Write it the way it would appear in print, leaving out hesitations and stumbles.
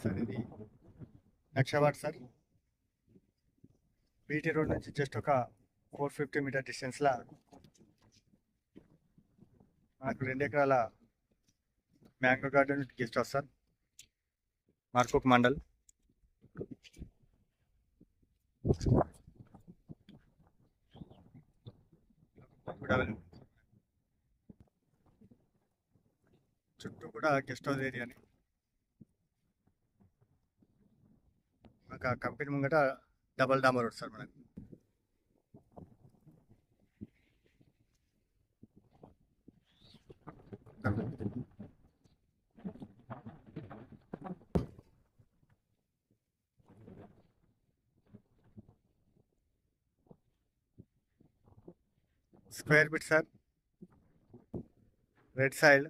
Sir ఇది లక్షవాట్ sir. BT road నుంచి జస్ట్ ఒక 450 మీటర్ డిస్టెన్స్లో మనకు 2 ఎకరాల mango garden guest house sir, Markook mandal. చుట్టూ కూడా గెస్ట్ హౌస్ ఏరియాని. ఒక కంపెనీ ముంగట డబల్ డామర్ రోడ్ సార్ మనకు. Square feet sir, red soil,